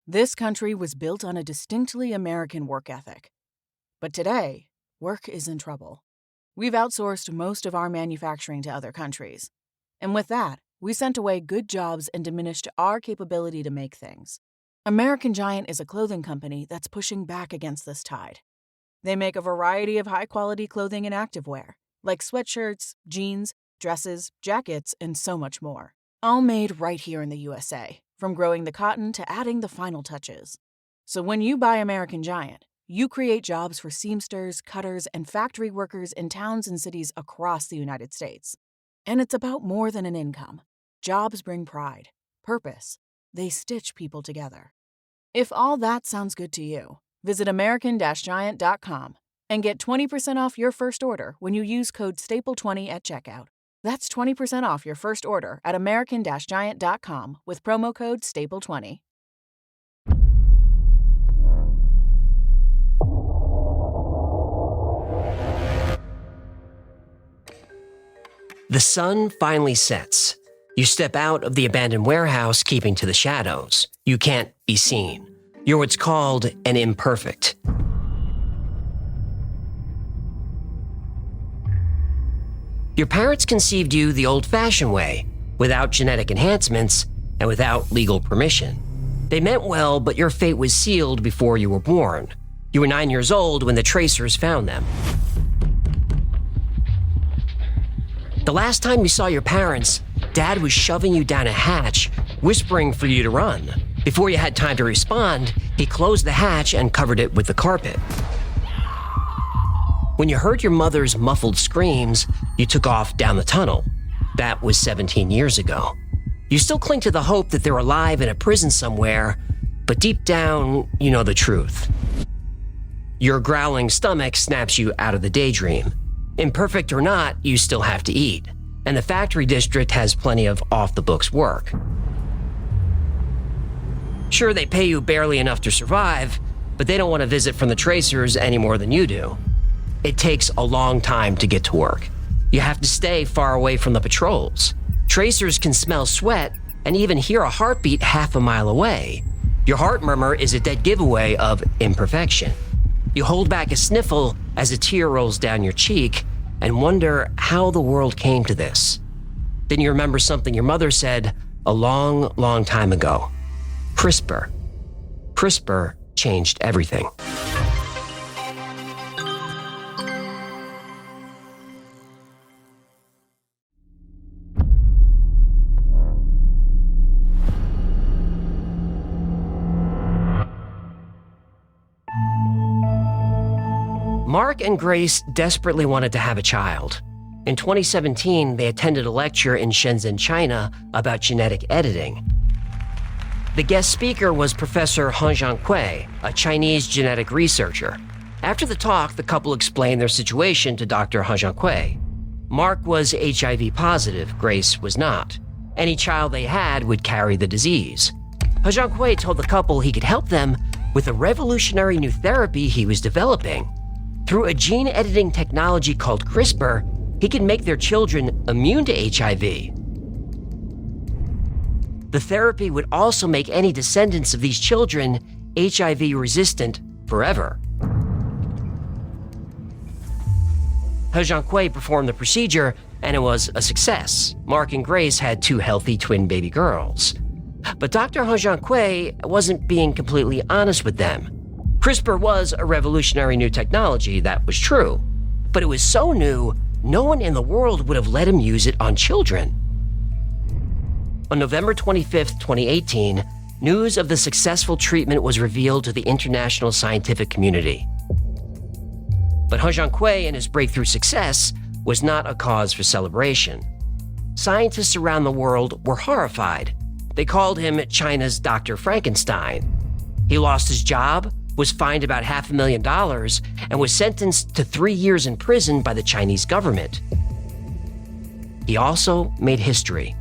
This country was built on a distinctly American work ethic. But today, work is in trouble. We've outsourced most of our manufacturing to other countries. And with that, we sent away good jobs and diminished our capability to make things. American Giant is a clothing company that's pushing back against this tide. They make a variety of high-quality clothing and activewear, like sweatshirts, jeans, dresses, jackets, and so much more. All made right here in the USA, from growing the cotton to adding the final touches. So when you buy American Giant, you create jobs for seamsters, cutters, and factory workers in towns and cities across the United States. And it's about more than an income. Jobs bring pride, purpose. They stitch people together. If all that sounds good to you, visit American-Giant.com and get 20% off your first order when you use code STAPLE20 at checkout. That's 20% off your first order at American-Giant.com with promo code STAPLE20. The sun finally sets. You step out of the abandoned warehouse, keeping to the shadows. You can't be seen. You're what's called an imperfect. Your parents conceived you the old-fashioned way, without genetic enhancements and without legal permission. They meant well, but your fate was sealed before you were born. You were 9 years old when the tracers found them. The last time you saw your parents, Dad was shoving you down a hatch, whispering for you to run. Before you had time to respond, he closed the hatch and covered it with the carpet. When you heard your mother's muffled screams, you took off down the tunnel. That was 17 years ago. You still cling to the hope that they're alive in a prison somewhere, but deep down, you know the truth. Your growling stomach snaps you out of the daydream. Imperfect or not, you still have to eat, and the factory district has plenty of off-the-books work. Sure, they pay you barely enough to survive, but they don't want to visit from the tracers any more than you do. It takes a long time to get to work. You have to stay far away from the patrols. Tracers can smell sweat and even hear a heartbeat half a mile away. Your heart murmur is a dead giveaway of imperfection. You hold back a sniffle as a tear rolls down your cheek and wonder how the world came to this. Then you remember something your mother said a long, long time ago. CRISPR. CRISPR changed everything. Mark and Grace desperately wanted to have a child. In 2017, they attended a lecture in Shenzhen, China about genetic editing. The guest speaker was Professor Han Zhangkui, a Chinese genetic researcher. After the talk, the couple explained their situation to Dr. Han Zhangkui. Mark was HIV positive, Grace was not. Any child they had would carry the disease. Han Zhangkui told the couple he could help them with a revolutionary new therapy he was developing. Through a gene editing technology called CRISPR, he could make their children immune to HIV. The therapy would also make any descendants of these children HIV resistant forever. Han Zhangkui performed the procedure, and it was a success. Mark and Grace had 2 healthy twin baby girls. But Dr. Han Zhangkui wasn't being completely honest with them. CRISPR was a revolutionary new technology, that was true. But it was so new, no one in the world would have let him use it on children. On November 25, 2018, news of the successful treatment was revealed to the international scientific community. But Han Zhangkui and his breakthrough success was not a cause for celebration. Scientists around the world were horrified. They called him China's Dr. Frankenstein. He lost his job, was fined about $500,000, and was sentenced to 3 years in prison by the Chinese government. He also made history.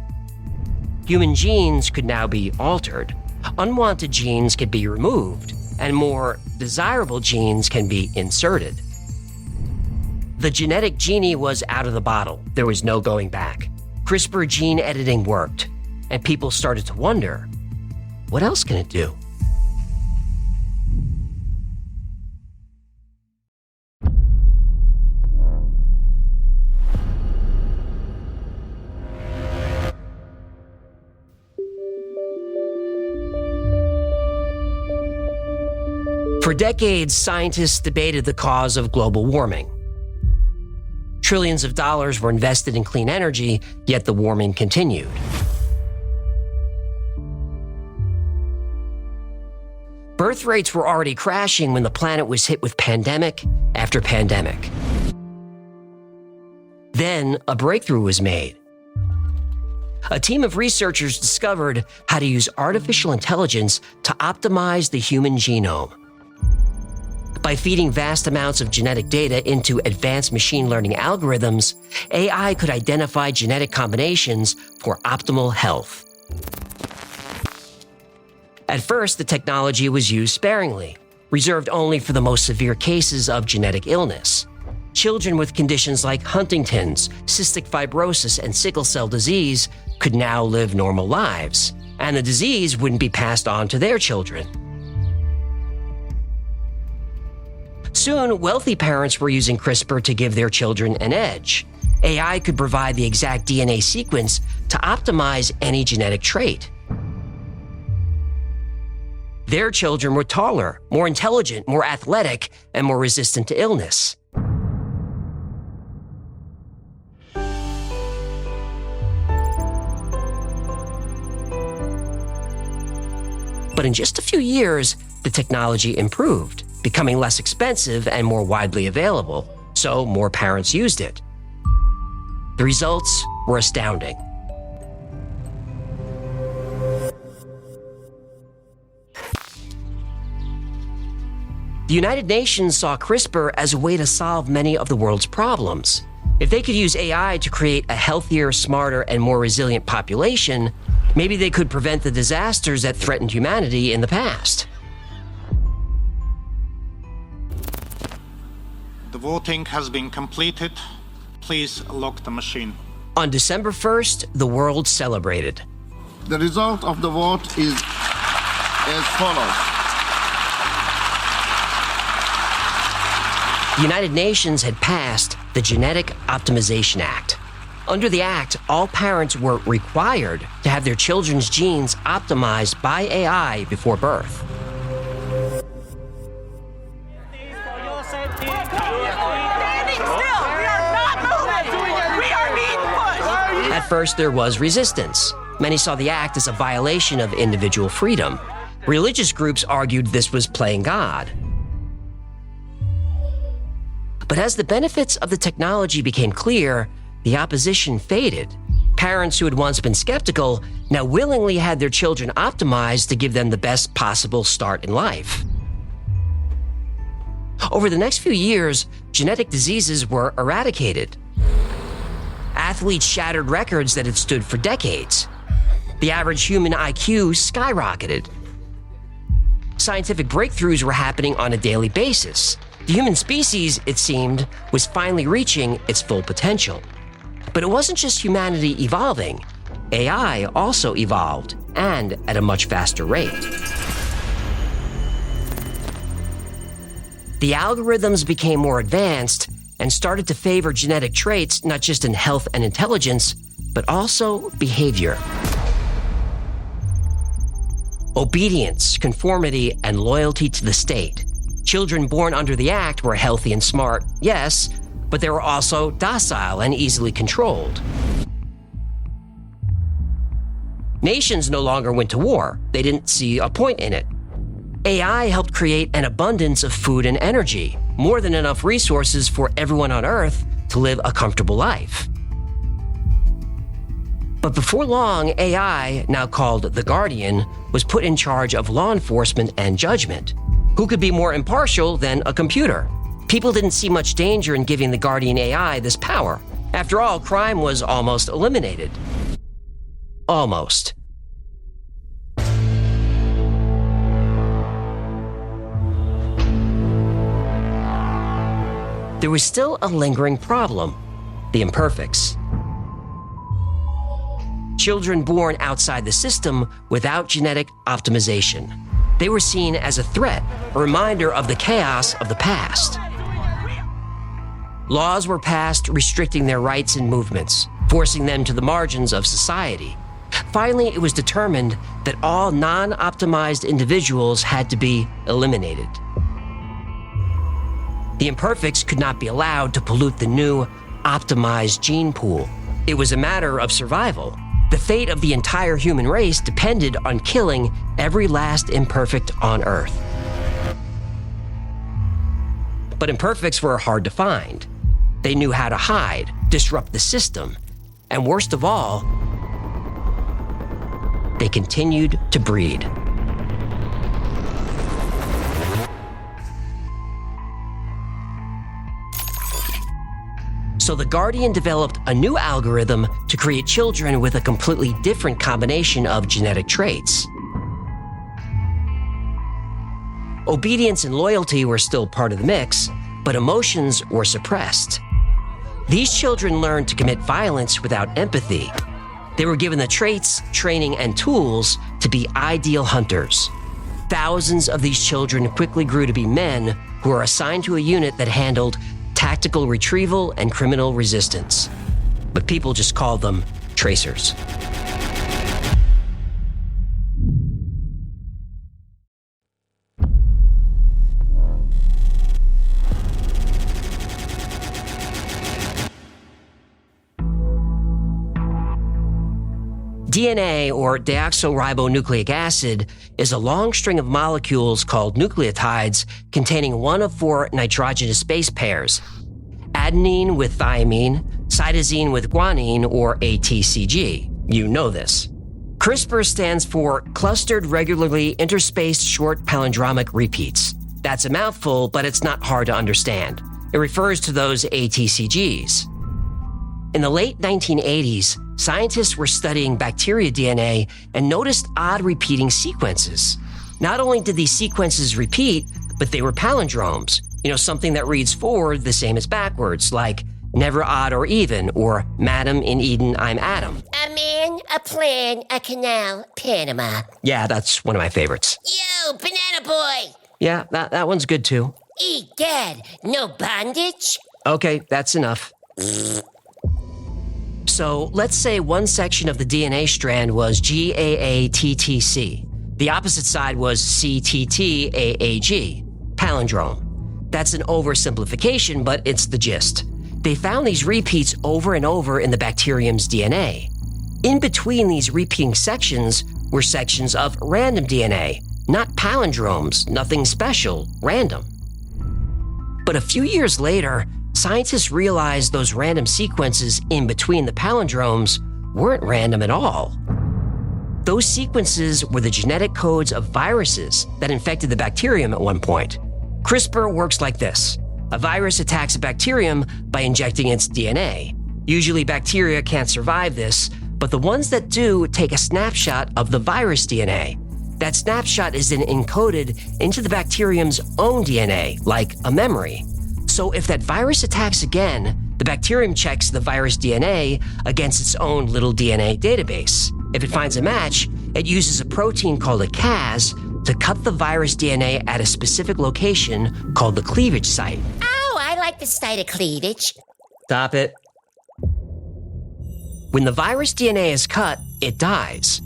Human genes could now be altered. Unwanted genes could be removed, and more desirable genes can be inserted. The genetic genie was out of the bottle. There was no going back. CRISPR gene editing worked, and people started to wonder, what else can it do? For decades, scientists debated the cause of global warming. Trillions of dollars were invested in clean energy, yet the warming continued. Birth rates were already crashing when the planet was hit with pandemic after pandemic. Then a breakthrough was made. A team of researchers discovered how to use artificial intelligence to optimize the human genome. By feeding vast amounts of genetic data into advanced machine learning algorithms, AI could identify genetic combinations for optimal health. At first, the technology was used sparingly, reserved only for the most severe cases of genetic illness. Children with conditions like Huntington's, cystic fibrosis, and sickle cell disease could now live normal lives, and the disease wouldn't be passed on to their children. Soon, wealthy parents were using CRISPR to give their children an edge. AI could provide the exact DNA sequence to optimize any genetic trait. Their children were taller, more intelligent, more athletic, and more resistant to illness. But in just a few years, the technology improved, becoming less expensive and more widely available, so more parents used it. The results were astounding. The United Nations saw CRISPR as a way to solve many of the world's problems. If they could use AI to create a healthier, smarter, and more resilient population, maybe they could prevent the disasters that threatened humanity in the past. The voting has been completed. Please lock the machine. On December 1st, the world celebrated. The result of the vote is as follows. The United Nations had passed the Genetic Optimization Act. Under the act, all parents were required to have their children's genes optimized by AI before birth. At first, there was resistance. Many saw the act as a violation of individual freedom. Religious groups argued this was playing God. But as the benefits of the technology became clear, the opposition faded. Parents who had once been skeptical now willingly had their children optimized to give them the best possible start in life. Over the next few years, genetic diseases were eradicated. Athletes shattered records that had stood for decades. The average human IQ skyrocketed. Scientific breakthroughs were happening on a daily basis. The human species, it seemed, was finally reaching its full potential. But it wasn't just humanity evolving. AI also evolved, and at a much faster rate. The algorithms became more advanced and started to favor genetic traits not just in health and intelligence, but also behavior. Obedience, conformity, and loyalty to the state. Children born under the act were healthy and smart, yes, but they were also docile and easily controlled. Nations no longer went to war. They didn't see a point in it. AI helped create an abundance of food and energy, more than enough resources for everyone on Earth to live a comfortable life. But before long, AI, now called the Guardian, was put in charge of law enforcement and judgment. Who could be more impartial than a computer? People didn't see much danger in giving the Guardian AI this power. After all, crime was almost eliminated. Almost. There was still a lingering problem: the imperfects. Children born outside the system without genetic optimization. They were seen as a threat, a reminder of the chaos of the past. Laws were passed restricting their rights and movements, forcing them to the margins of society. Finally, it was determined that all non-optimized individuals had to be eliminated. The imperfects could not be allowed to pollute the new, optimized gene pool. It was a matter of survival. The fate of the entire human race depended on killing every last imperfect on Earth. But imperfects were hard to find. They knew how to hide, disrupt the system, and worst of all, they continued to breed. So the Guardian developed a new algorithm to create children with a completely different combination of genetic traits. Obedience and loyalty were still part of the mix, but emotions were suppressed. These children learned to commit violence without empathy. They were given the traits, training, and tools to be ideal hunters. Thousands of these children quickly grew to be men who were assigned to a unit that handled tactical retrieval and criminal resistance. But people just called them tracers. DNA, or deoxyribonucleic acid, is a long string of molecules called nucleotides containing one of four nitrogenous base pairs: adenine with thymine, cytosine with guanine, or ATCG. You know this. CRISPR stands for Clustered Regularly Interspaced Short Palindromic Repeats. That's a mouthful, but it's not hard to understand. It refers to those ATCGs. In the late 1980s, scientists were studying bacteria DNA and noticed odd repeating sequences. Not only did these sequences repeat, but they were palindromes. Something that reads forward the same as backwards, like never odd or even, or Madam in Eden, I'm Adam. A man, a plan, a canal, Panama. Yeah, that's one of my favorites. Yo, banana boy! Yeah, that one's good too. Dad, no bondage? Okay, that's enough. So let's say one section of the DNA strand was GAATTC. The opposite side was CTTAAG, palindrome. That's an oversimplification, but it's the gist. They found these repeats over and over in the bacterium's DNA. In between these repeating sections were sections of random DNA, not palindromes, nothing special, random. But a few years later, scientists realized those random sequences in between the palindromes weren't random at all. Those sequences were the genetic codes of viruses that infected the bacterium at one point. CRISPR works like this. A virus attacks a bacterium by injecting its DNA. Usually bacteria can't survive this, but the ones that do take a snapshot of the virus DNA. That snapshot is then encoded into the bacterium's own DNA, like a memory. So if that virus attacks again, the bacterium checks the virus DNA against its own little DNA database. If it finds a match, it uses a protein called a Cas to cut the virus DNA at a specific location called the cleavage site. Oh, I like the site of cleavage. Stop it. When the virus DNA is cut, it dies.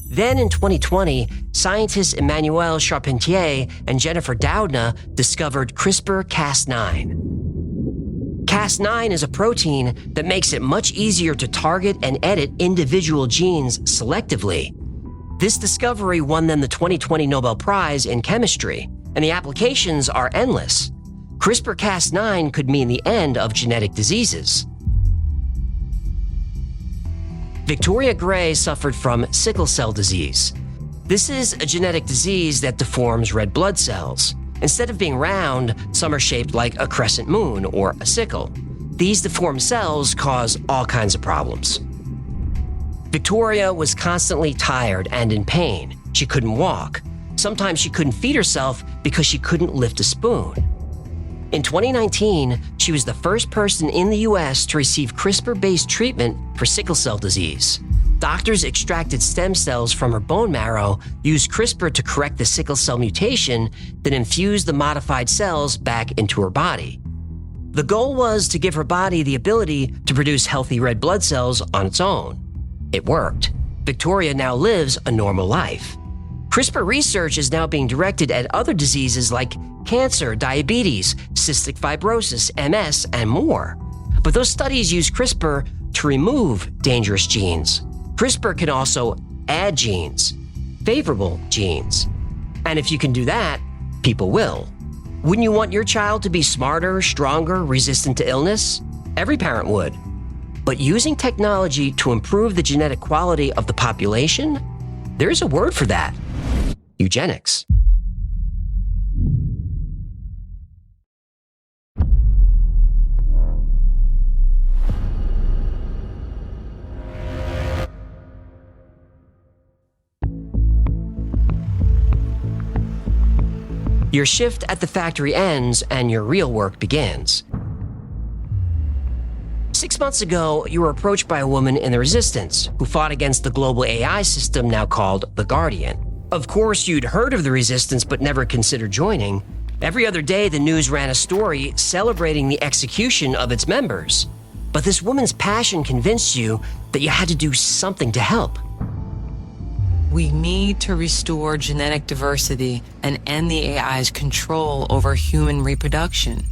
Then in 2020, scientists Emmanuel Charpentier and Jennifer Doudna discovered CRISPR-Cas9. Cas9 is a protein that makes it much easier to target and edit individual genes selectively. This discovery won them the 2020 Nobel Prize in Chemistry, and the applications are endless. CRISPR-Cas9 could mean the end of genetic diseases. Victoria Gray suffered from sickle cell disease. This is a genetic disease that deforms red blood cells. Instead of being round, some are shaped like a crescent moon or a sickle. These deformed cells cause all kinds of problems. Victoria was constantly tired and in pain. She couldn't walk. Sometimes she couldn't feed herself because she couldn't lift a spoon. In 2019, she was the first person in the US to receive CRISPR-based treatment for sickle cell disease. Doctors extracted stem cells from her bone marrow, used CRISPR to correct the sickle cell mutation, then infused the modified cells back into her body. The goal was to give her body the ability to produce healthy red blood cells on its own. It worked. Victoria now lives a normal life. CRISPR research is now being directed at other diseases like cancer, diabetes, cystic fibrosis, MS, and more. But those studies use CRISPR to remove dangerous genes. CRISPR can also add genes, favorable genes. And if you can do that, people will. Wouldn't you want your child to be smarter, stronger, resistant to illness? Every parent would. But using technology to improve the genetic quality of the population, there's a word for that: eugenics. Your shift at the factory ends and your real work begins. 6 months ago, you were approached by a woman in the Resistance who fought against the global AI system now called the Guardian. Of course, you'd heard of the Resistance but never considered joining. Every other day, the news ran a story celebrating the execution of its members. But this woman's passion convinced you that you had to do something to help. We need to restore genetic diversity and end the AI's control over human reproduction.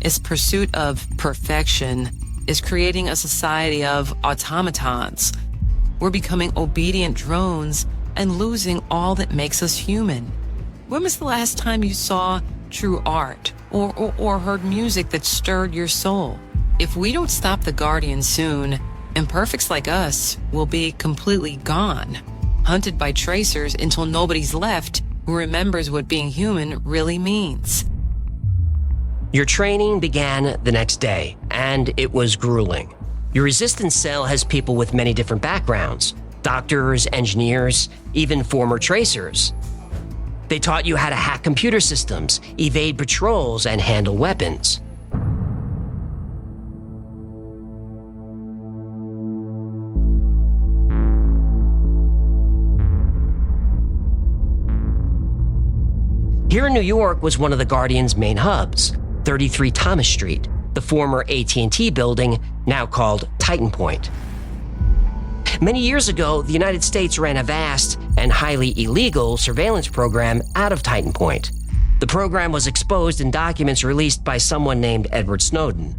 Its pursuit of perfection is creating a society of automatons. We're becoming obedient drones and losing all that makes us human. When was the last time you saw true art or heard music that stirred your soul? If we don't stop the Guardian soon, imperfects like us will be completely gone, hunted by tracers until nobody's left who remembers what being human really means. Your training began the next day, and it was grueling. Your resistance cell has people with many different backgrounds: doctors, engineers, even former tracers. They taught you how to hack computer systems, evade patrols, and handle weapons. Here in New York was one of the Guardian's main hubs, 33 Thomas Street, the former AT&T building, now called Titan Point. Many years ago, the United States ran a vast and highly illegal surveillance program out of Titan Point. The program was exposed in documents released by someone named Edward Snowden.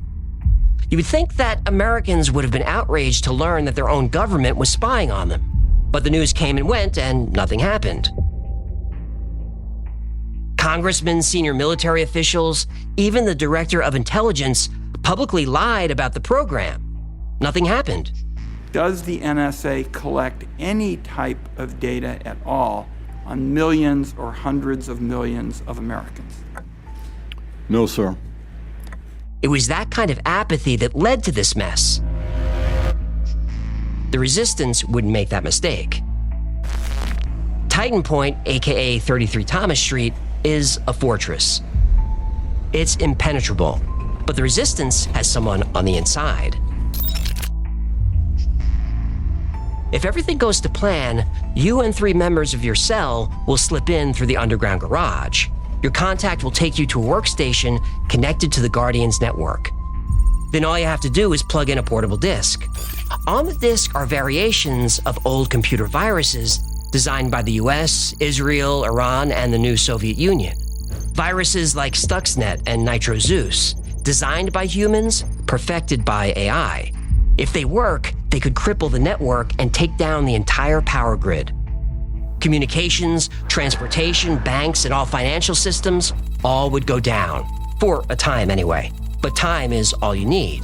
You would think that Americans would have been outraged to learn that their own government was spying on them. But the news came and went, and nothing happened. Congressmen, senior military officials, even the director of intelligence publicly lied about the program. Nothing happened. Does the NSA collect any type of data at all on millions or hundreds of millions of Americans? No, sir. It was that kind of apathy that led to this mess. The Resistance wouldn't make that mistake. Titan Point, aka 33 Thomas Street, is a fortress. It's impenetrable, but the Resistance has someone on the inside. If everything goes to plan, you and 3 members of your cell will slip in through the underground garage. Your contact will take you to a workstation connected to the Guardian's network. Then all you have to do is plug in a portable disk. On the disk are variations of old computer viruses designed by the US, Israel, Iran, and the new Soviet Union. Viruses like Stuxnet and NitroZeus, designed by humans, perfected by AI. If they work, they could cripple the network and take down the entire power grid. Communications, transportation, banks, and all financial systems all would go down. For a time anyway. But time is all you need.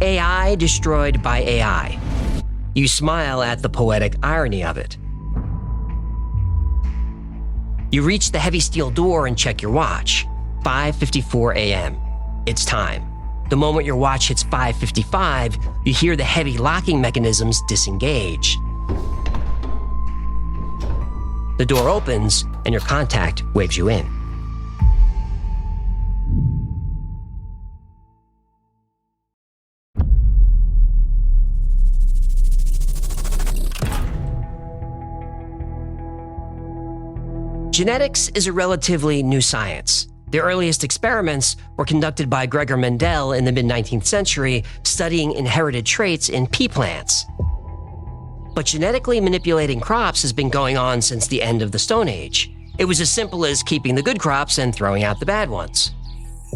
AI destroyed by AI. You smile at the poetic irony of it. You reach the heavy steel door and check your watch. 5:54 a.m. It's time. The moment your watch hits 5:55, you hear the heavy locking mechanisms disengage. The door opens and your contact waves you in. Genetics is a relatively new science. The earliest experiments were conducted by Gregor Mendel in the mid-19th century, studying inherited traits in pea plants. But genetically manipulating crops has been going on since the end of the Stone Age. It was as simple as keeping the good crops and throwing out the bad ones.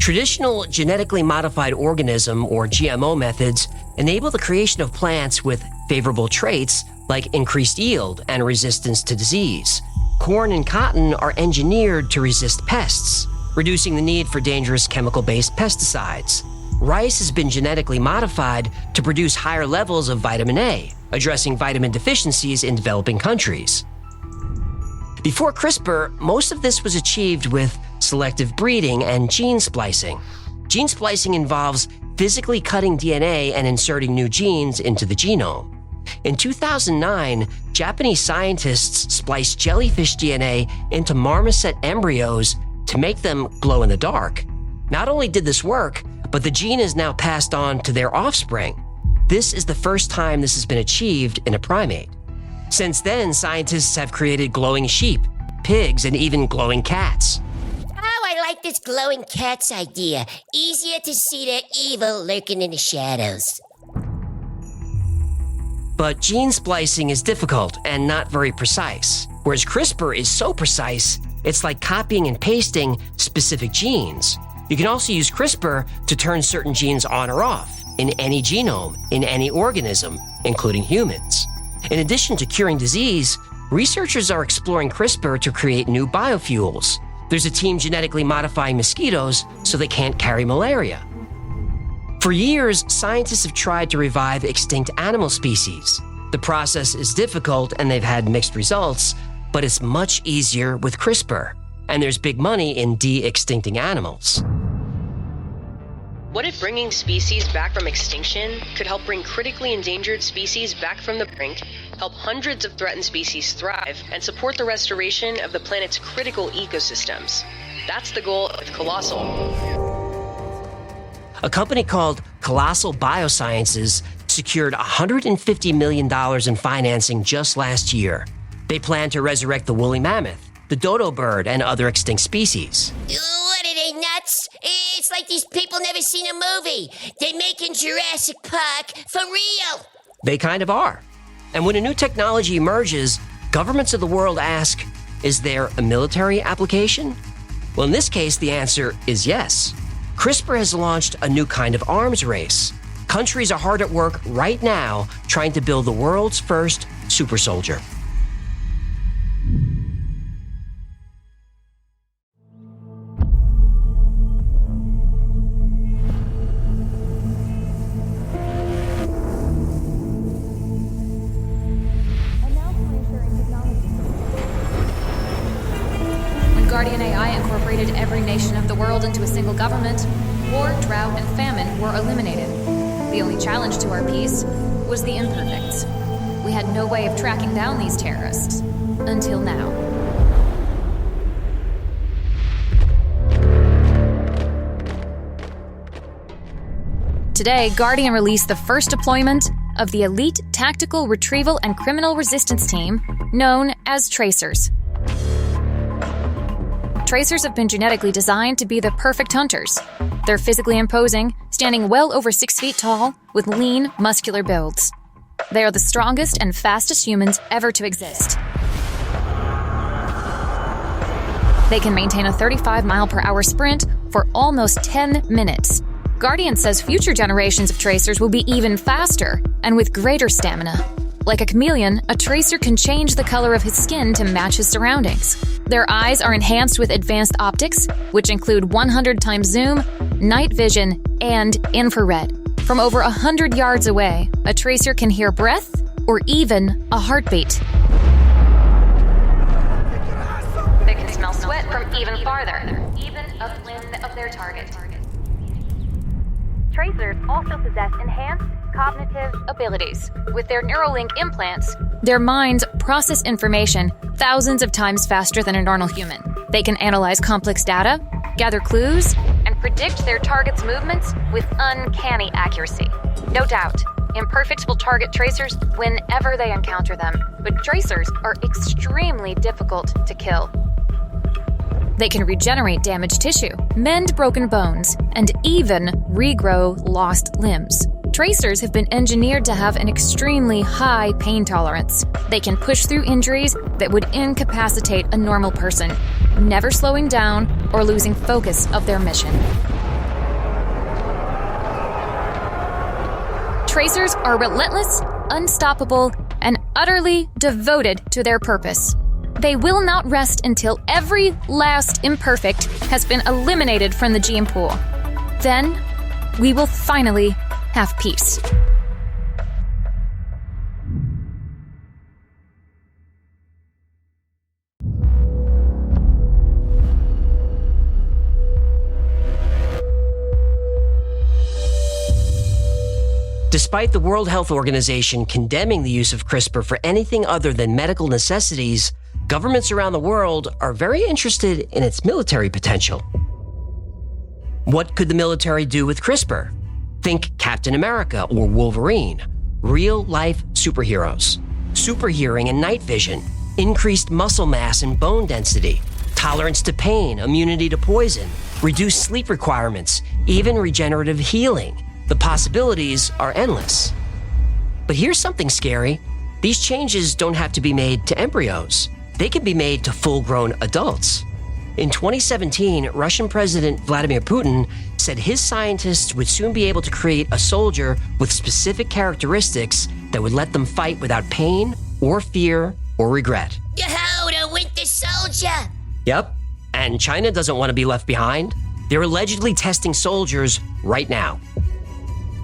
Traditional genetically modified organism, or GMO methods, enable the creation of plants with favorable traits like increased yield and resistance to disease. Corn and cotton are engineered to resist pests, reducing the need for dangerous chemical-based pesticides. Rice has been genetically modified to produce higher levels of vitamin A, addressing vitamin deficiencies in developing countries. Before CRISPR, most of this was achieved with selective breeding and gene splicing. Gene splicing involves physically cutting DNA and inserting new genes into the genome. In 2009, Japanese scientists spliced jellyfish DNA into marmoset embryos to make them glow in the dark. Not only did this work, but the gene is now passed on to their offspring. This is the first time this has been achieved in a primate. Since then, scientists have created glowing sheep, pigs, and even glowing cats. Oh, I like this glowing cats idea. Easier to see their evil lurking in the shadows. But gene splicing is difficult and not very precise, whereas CRISPR is so precise, it's like copying and pasting specific genes. You can also use CRISPR to turn certain genes on or off in any genome, in any organism, including humans. In addition to curing disease, researchers are exploring CRISPR to create new biofuels. There's a team genetically modifying mosquitoes so they can't carry malaria. For years, scientists have tried to revive extinct animal species. The process is difficult and they've had mixed results, but it's much easier with CRISPR. And there's big money in de-extincting animals. What if bringing species back from extinction could help bring critically endangered species back from the brink, help hundreds of threatened species thrive, and support the restoration of the planet's critical ecosystems? That's the goal of Colossal. A company called Colossal Biosciences secured $150 million in financing just last year. They plan to resurrect the woolly mammoth, the dodo bird, and other extinct species. What are they, nuts? It's like these people never seen a movie. They're making Jurassic Park for real. They kind of are. And when a new technology emerges, governments of the world ask, is there a military application? Well, in this case, the answer is yes. CRISPR has launched a new kind of arms race. Countries are hard at work right now trying to build the world's first super soldier. Guardian AI incorporated every nation of the world into a single government, war, drought, and famine were eliminated. The only challenge to our peace was the imperfects. We had no way of tracking down these terrorists. Until now. Today, Guardian released the first deployment of the Elite Tactical Retrieval and Criminal Resistance Team, known as Tracers. Tracers have been genetically designed to be the perfect hunters. They're physically imposing, standing well over 6 feet tall, with lean, muscular builds. They are the strongest and fastest humans ever to exist. They can maintain a 35-mile-per-hour sprint for almost 10 minutes. Guardian says future generations of Tracers will be even faster and with greater stamina. Like a chameleon, a Tracer can change the color of his skin to match his surroundings. Their eyes are enhanced with advanced optics, which include 100 times zoom, night vision, and infrared. From over 100 yards away, a Tracer can hear breath or even a heartbeat. They can smell sweat from even farther, even upwind of their target. Tracers also possess enhanced cognitive abilities. With their Neuralink implants, their minds process information thousands of times faster than a normal human. They can analyze complex data, gather clues, and predict their target's movements with uncanny accuracy. No doubt, imperfects will target Tracers whenever they encounter them, but Tracers are extremely difficult to kill. They can regenerate damaged tissue, mend broken bones, and even regrow lost limbs. Tracers have been engineered to have an extremely high pain tolerance. They can push through injuries that would incapacitate a normal person, never slowing down or losing focus of their mission. Tracers are relentless, unstoppable, and utterly devoted to their purpose. They will not rest until every last imperfect has been eliminated from the gene pool. Then, we will finally have peace. Despite the World Health Organization condemning the use of CRISPR for anything other than medical necessities, governments around the world are very interested in its military potential. What could the military do with CRISPR? Think Captain America or Wolverine, real-life superheroes. Super hearing and night vision, increased muscle mass and bone density, tolerance to pain, immunity to poison, reduced sleep requirements, even regenerative healing. The possibilities are endless. But here's something scary. These changes don't have to be made to embryos. They can be made to full-grown adults. In 2017, Russian President Vladimir Putin said his scientists would soon be able to create a soldier with specific characteristics that would let them fight without pain or fear or regret. Yo, the Winter Soldier! Yep, and China doesn't want to be left behind. They're allegedly testing soldiers right now.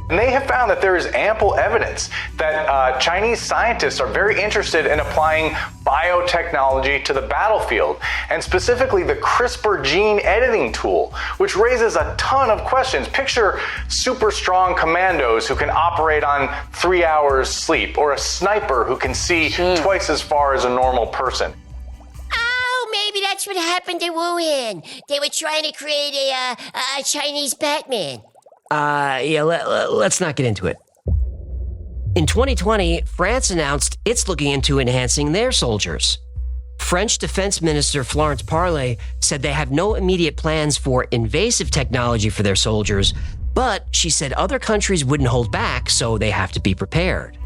And they have found that there is ample evidence that Chinese scientists are very interested in applying biotechnology to the battlefield, and specifically the CRISPR gene editing tool, which raises a ton of questions. Picture super strong commandos who can operate on 3 hours sleep, or a sniper who can see twice as far as a normal person. Oh, maybe that's what happened to Wuhan. They were trying to create a Chinese Batman. Let's not get into it. In 2020, France announced it's looking into enhancing their soldiers. French Defense Minister Florence Parly said they have no immediate plans for invasive technology for their soldiers, but she said other countries wouldn't hold back, so they have to be prepared.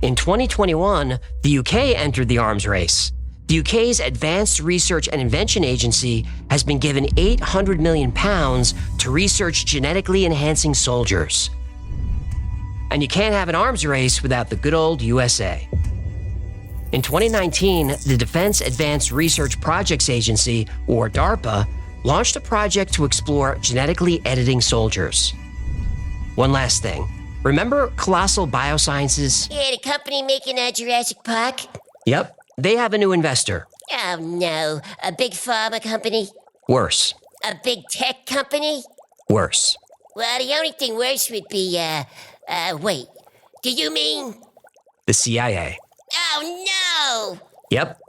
In 2021, the UK entered the arms race. The UK's Advanced Research and Invention Agency has been given £800 million to research genetically enhancing soldiers. And you can't have an arms race without the good old USA. In 2019, the Defense Advanced Research Projects Agency, or DARPA, launched a project to explore genetically editing soldiers. One last thing. Remember Colossal Biosciences? Yeah, the company making Jurassic Park? Yep. They have a new investor. Oh, no. A big pharma company? Worse. A big tech company? Worse. Well, the only thing worse would be, wait. Do you mean? The CIA. Oh, no! Yep.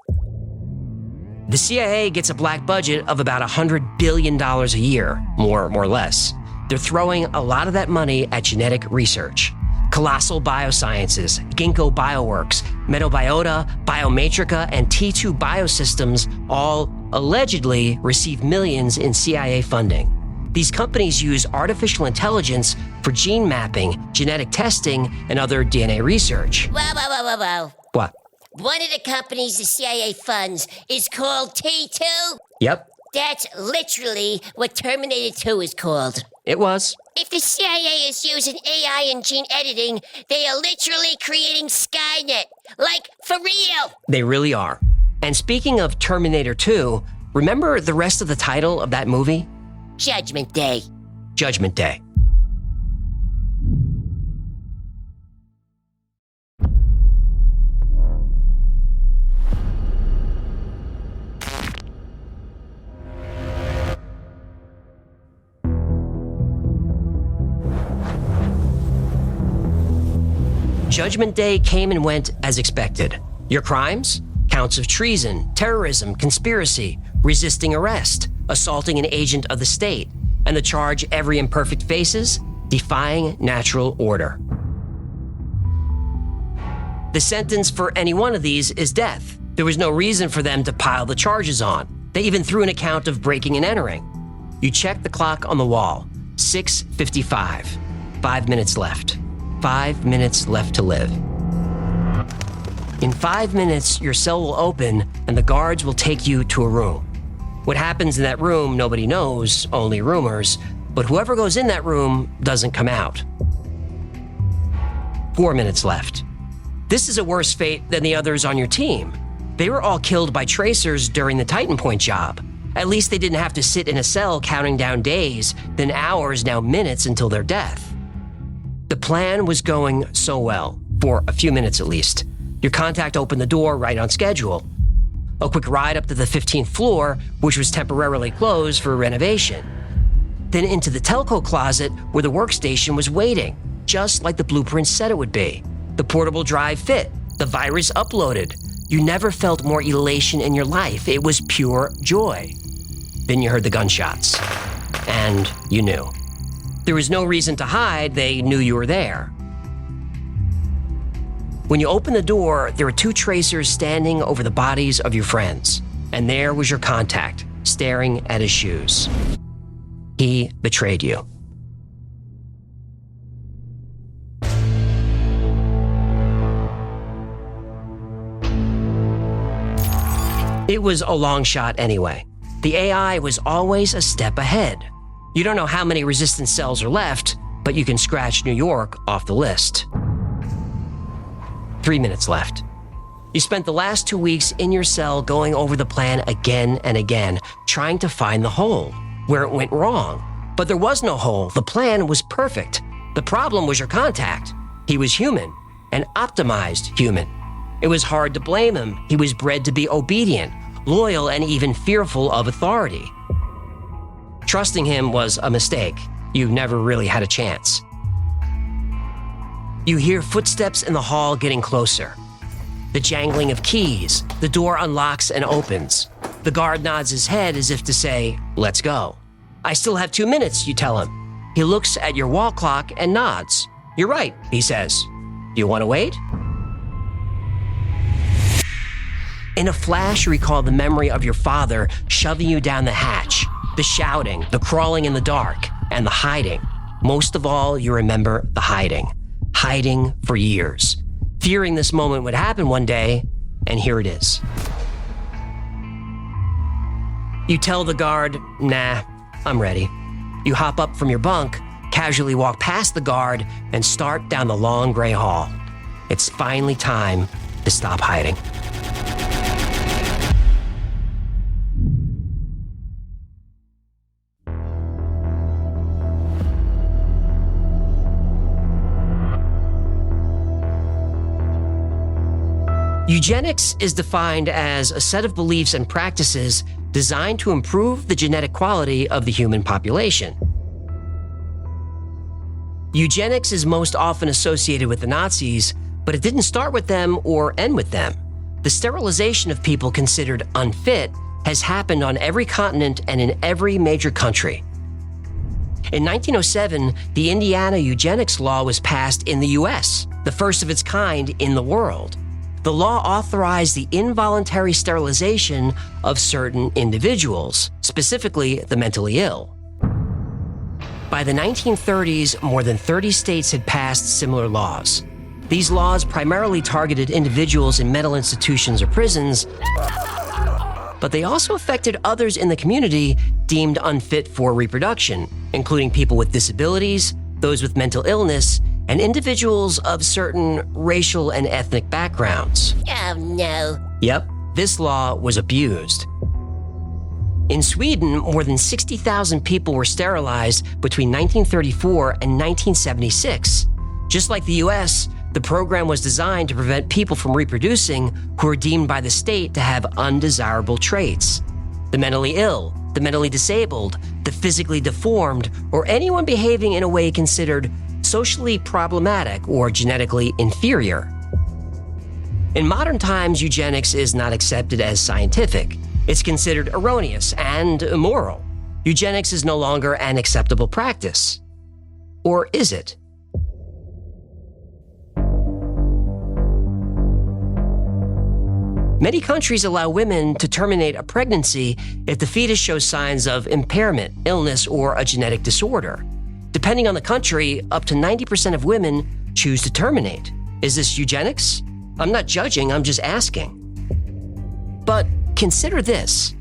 The CIA gets a black budget of about $100 billion a year, more or less. They're throwing a lot of that money at genetic research. Colossal Biosciences, Ginkgo Bioworks, Metabiota, Biomatrica, and T2 Biosystems all allegedly receive millions in CIA funding. These companies use artificial intelligence for gene mapping, genetic testing, and other DNA research. Whoa. What? One of the companies the CIA funds is called T2? Yep, That's literally what Terminator 2 is called. it was. If the CIA is using AI and gene editing, they are literally creating Skynet. Like, for real. They really are. And speaking of Terminator 2, remember the rest of the title of that movie? Judgment Day. Judgment Day. Judgment Day came and went as expected. Your crimes? Counts of treason, terrorism, conspiracy, resisting arrest, assaulting an agent of the state, and the charge every imperfect faces, defying natural order. The sentence for any one of these is death. There was no reason for them to pile the charges on. They even threw an account of breaking and entering. You check the clock on the wall. 6:55. 5 minutes left. 5 minutes left to live. In 5 minutes, your cell will open and the guards will take you to a room. What happens in that room, nobody knows, only rumors, but whoever goes in that room doesn't come out. 4 minutes left. This is a worse fate than the others on your team. They were all killed by tracers during the Titan Point job. At least they didn't have to sit in a cell counting down days, then hours, now minutes until their death. The plan was going so well, for a few minutes at least. Your contact opened the door right on schedule. A quick ride up to the 15th floor, which was temporarily closed for renovation. Then into the telco closet where the workstation was waiting, just like the blueprint said it would be. The portable drive fit, the virus uploaded. You never felt more elation in your life. It was pure joy. Then you heard the gunshots, and you knew. There was no reason to hide. They knew you were there. When you opened the door, there were 2 tracers standing over the bodies of your friends, and there was your contact, staring at his shoes. He betrayed you. It was a long shot anyway. The AI was always a step ahead. You don't know how many resistance cells are left, but you can scratch New York off the list. 3 minutes left. You spent the last 2 weeks in your cell going over the plan again and again, trying to find the hole, where it went wrong. But there was no hole. The plan was perfect. The problem was your contact. He was human, an optimized human. It was hard to blame him. He was bred to be obedient, loyal, and even fearful of authority. Trusting him was a mistake. You never really had a chance. You hear footsteps in the hall getting closer. The jangling of keys. The door unlocks and opens. The guard nods his head as if to say, "Let's go." "I still have 2 minutes," you tell him. He looks at your wall clock and nods. "You're right," he says. "Do you want to wait?" In a flash, you recall the memory of your father shoving you down the hatch, the shouting, the crawling in the dark, and the hiding. Most of all, you remember the hiding. Hiding for years, fearing this moment would happen one day, and here it is. You tell the guard, "Nah, I'm ready." You hop up from your bunk, casually walk past the guard, and start down the long gray hall. It's finally time to stop hiding. Eugenics is defined as a set of beliefs and practices designed to improve the genetic quality of the human population. Eugenics is most often associated with the Nazis, but it didn't start with them or end with them. The sterilization of people considered unfit has happened on every continent and in every major country. In 1907, the Indiana eugenics law was passed in the US, the first of its kind in the world. The law authorized the involuntary sterilization of certain individuals, specifically the mentally ill. By the 1930s, more than 30 states had passed similar laws. These laws primarily targeted individuals in mental institutions or prisons, but they also affected others in the community deemed unfit for reproduction, including people with disabilities, those with mental illness, and individuals of certain racial and ethnic backgrounds. Oh, no. Yep, this law was abused. In Sweden, more than 60,000 people were sterilized between 1934 and 1976. Just like the US, the program was designed to prevent people from reproducing who were deemed by the state to have undesirable traits. The mentally ill, the mentally disabled, the physically deformed, or anyone behaving in a way considered socially problematic or genetically inferior. In modern times, eugenics is not accepted as scientific. It's considered erroneous and immoral. Eugenics is no longer an acceptable practice. Or is it? Many countries allow women to terminate a pregnancy if the fetus shows signs of impairment, illness, or a genetic disorder. Depending on the country, up to 90% of women choose to terminate. Is this eugenics? I'm not judging, I'm just asking. But consider this.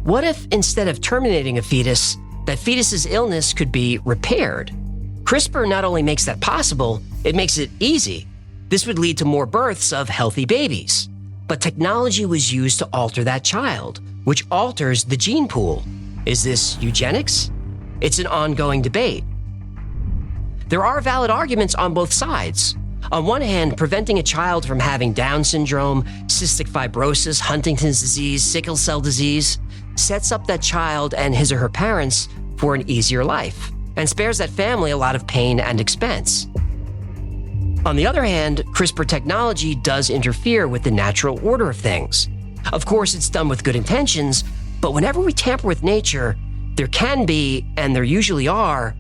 What if instead of terminating a fetus, that fetus's illness could be repaired? CRISPR not only makes that possible, it makes it easy. This would lead to more births of healthy babies. But technology was used to alter that child, which alters the gene pool. Is this eugenics? It's an ongoing debate. There are valid arguments on both sides. On one hand, preventing a child from having Down syndrome, cystic fibrosis, Huntington's disease, sickle cell disease sets up that child and his or her parents for an easier life and spares that family a lot of pain and expense. On the other hand, CRISPR technology does interfere with the natural order of things. Of course, it's done with good intentions, but whenever we tamper with nature, there can be, and there usually are,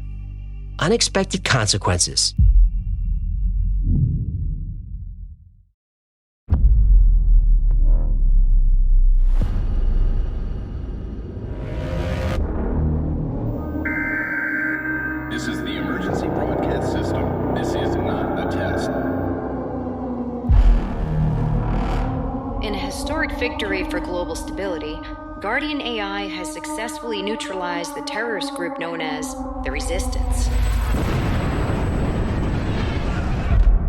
unexpected consequences. This is the emergency broadcast system. This is not a test. In a historic victory for global stability, Guardian AI has successfully neutralized the terrorist group known as the Resistance.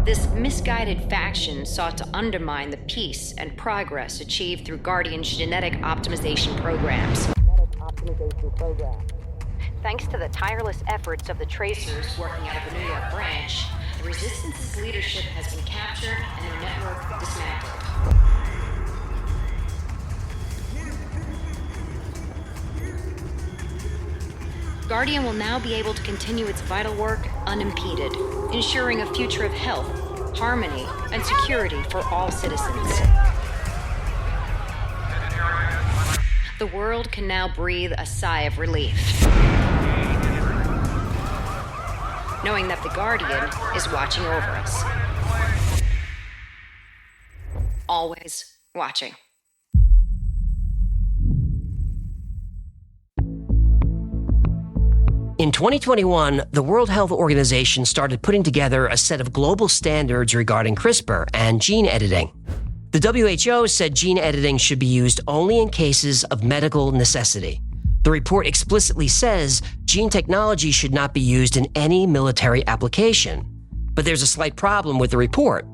This misguided faction sought to undermine the peace and progress achieved through Guardian's genetic optimization programs. Thanks to the tireless efforts of the tracers working out of the New York branch, the Resistance's leadership has been captured and their network dismantled. Guardian will now be able to continue its vital work unimpeded, ensuring a future of health, harmony, and security for all citizens. The world can now breathe a sigh of relief, knowing that the Guardian is watching over us. Always watching. In 2021, the World Health Organization started putting together a set of global standards regarding CRISPR and gene editing. The WHO said gene editing should be used only in cases of medical necessity. The report explicitly says gene technology should not be used in any military application. But there's a slight problem with the report.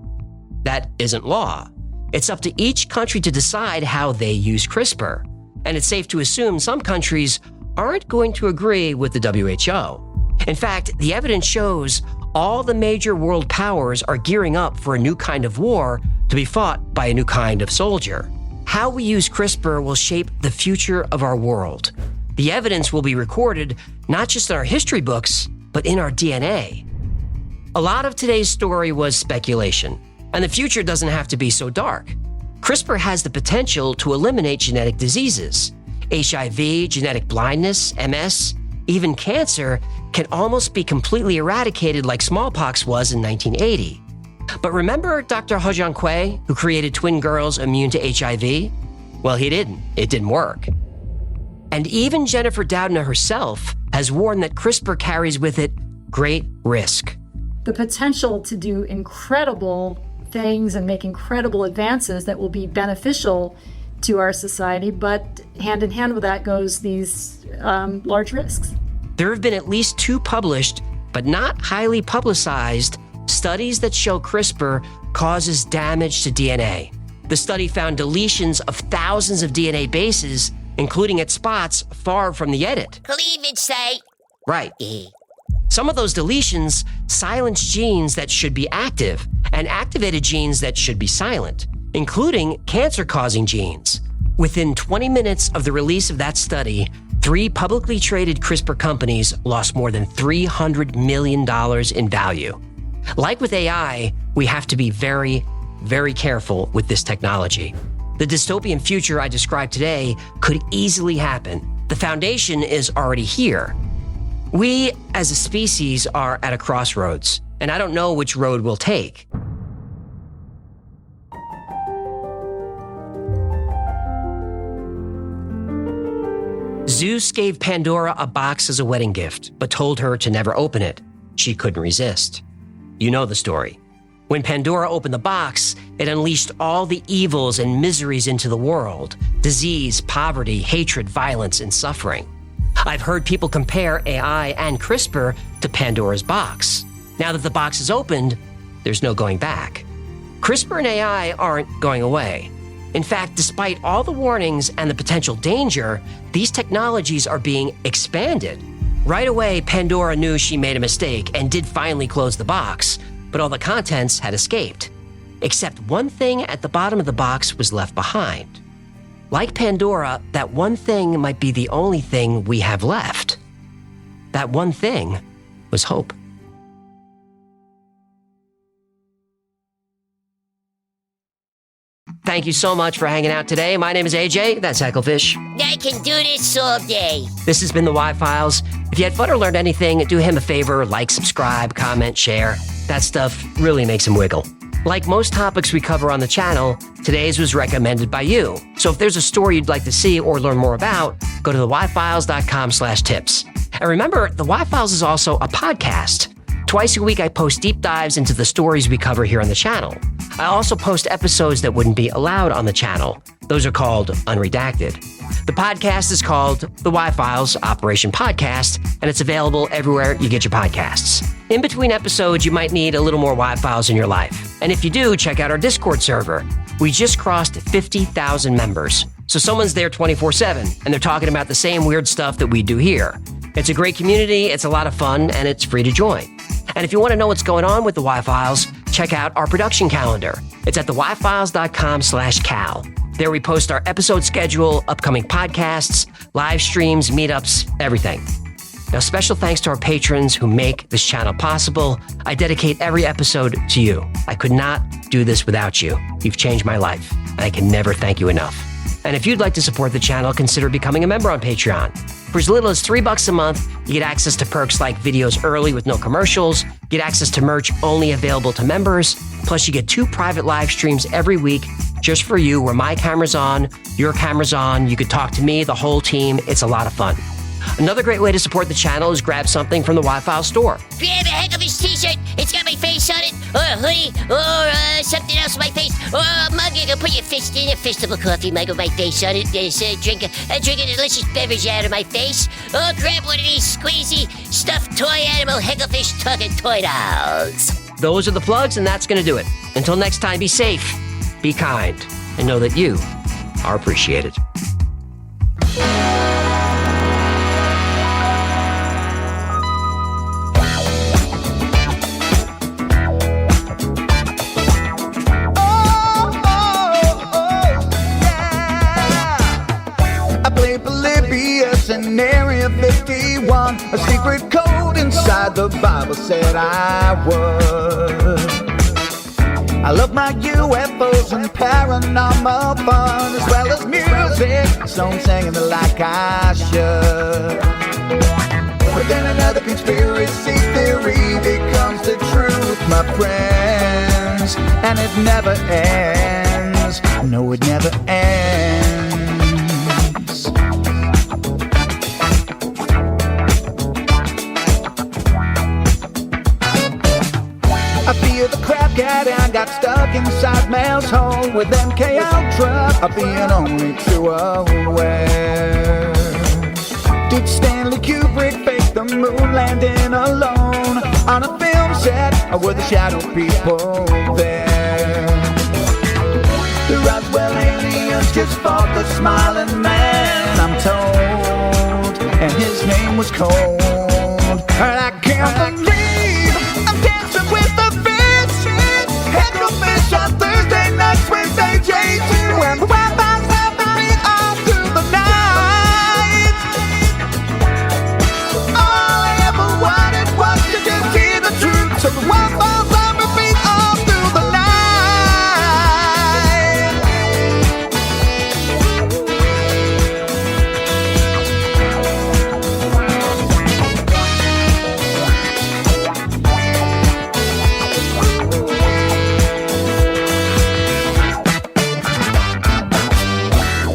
That isn't law. It's up to each country to decide how they use CRISPR. And it's safe to assume some countries aren't going to agree with the WHO. In fact, the evidence shows all the major world powers are gearing up for a new kind of war to be fought by a new kind of soldier. How we use CRISPR will shape the future of our world. The evidence will be recorded not just in our history books, but in our DNA. A lot of today's story was speculation, and the future doesn't have to be so dark. CRISPR has the potential to eliminate genetic diseases. HIV, genetic blindness, MS, even cancer can almost be completely eradicated like smallpox was in 1980. But remember Dr. He Jiankui, who created twin girls immune to HIV? Well, he didn't. It didn't work. And even Jennifer Doudna herself has warned that CRISPR carries with it great risk. The potential to do incredible things and make incredible advances that will be beneficial to our society, but hand in hand with that goes these large risks. There have been at least 2 published, but not highly publicized, studies that show CRISPR causes damage to DNA. The study found deletions of thousands of DNA bases, including at spots far from the edit. Cleavage site. Right. Some of those deletions silence genes that should be active and activated genes that should be silent, including cancer-causing genes. Within 20 minutes of the release of that study, 3 publicly traded CRISPR companies lost more than $300 million in value. Like with AI, we have to be very, very careful with this technology. The dystopian future I described today could easily happen. The foundation is already here. We, as a species, are at a crossroads, and I don't know which road we'll take. Zeus gave Pandora a box as a wedding gift, but told her to never open it. She couldn't resist. You know the story. When Pandora opened the box, it unleashed all the evils and miseries into the world: disease, poverty, hatred, violence, and suffering. I've heard people compare AI and CRISPR to Pandora's box. Now that the box is opened, there's no going back. CRISPR and AI aren't going away. In fact, despite all the warnings and the potential danger, these technologies are being expanded. Right away, Pandora knew she made a mistake and did finally close the box, but all the contents had escaped. Except one thing at the bottom of the box was left behind. Like Pandora, that one thing might be the only thing we have left. That one thing was hope. Thank you so much for hanging out today. My name is AJ, that's Hecklefish. I can do this all day. This has been the Y-Files. If you had fun or learned anything, do him a favor, like, subscribe, comment, share. That stuff really makes him wiggle. Like most topics we cover on the channel, today's was recommended by you. So if there's a story you'd like to see or learn more about, go to theyfiles.com/tips. And remember, the Y-Files is also a podcast. Twice a week, I post deep dives into the stories we cover here on the channel. I also post episodes that wouldn't be allowed on the channel. Those are called unredacted. The podcast is called The Y-Files Operation Podcast, and it's available everywhere you get your podcasts. In between episodes, you might need a little more Y-Files in your life. And if you do, check out our Discord server. We just crossed 50,000 members. So someone's there 24/7, and they're talking about the same weird stuff that we do here. It's a great community, it's a lot of fun, and it's free to join. And if you want to know what's going on with the Y-Files, check out our production calendar. It's at theyfiles.com/cal. There we post our episode schedule, upcoming podcasts, live streams, meetups, everything. Now, special thanks to our patrons who make this channel possible. I dedicate every episode to you. I could not do this without you. You've changed my life, and I can never thank you enough. And if you'd like to support the channel, consider becoming a member on Patreon. For as little as $3 a month, you get access to perks like videos early with no commercials, get access to merch only available to members, plus you get 2 private live streams every week just for you where my camera's on, your camera's on, you could talk to me, the whole team. It's a lot of fun. Another great way to support the channel is grab something from the Y-Files store. Grab a Hecklefish t-shirt. It's got my face on it, or a hoodie, or something else with my face, or a mug. You can put your fist in a fistable coffee mug with my face on it. Drink a delicious beverage out of my face. Or grab one of these squeezy stuffed toy animal Hecklefish talking toy dolls. Those are the plugs, and that's going to do it. Until next time, be safe, be kind, and know that you are appreciated. In Area 51, a secret code inside the Bible said I would. I love my UFOs and paranormal fun, as well as music, so I'm singing it like I should. But then another conspiracy theory becomes the truth, my friends, and it never ends. No, it never ends. I feel the crap got stuck inside Mel's hole with MK Ultra being only too aware. Did Stanley Kubrick fake the moon landing alone on a film set, or were the shadow people there? The Roswell aliens just fought the smiling man, I'm told, and his name was Cold. And I can't believe I'm dancing with the fish. Hecklefish on Thursday nights with AJ2, and the Wi-Fi's helping me all through the night. All I ever wanted was to just hear the truth, so the Wi-Fi's on repeat all through the night.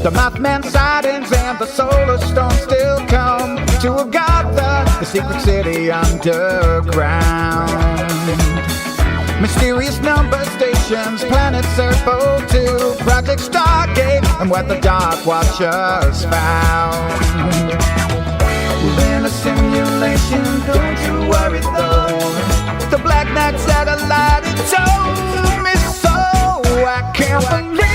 The Mothman sightings and the solar storm still come to Agatha, the secret city underground. Mysterious number stations, planets Serpo 2, Project Stargate, and what the Dark Watchers found. We're in a simulation, don't you worry though. The Black Knight satellite, it told me so. I can't believe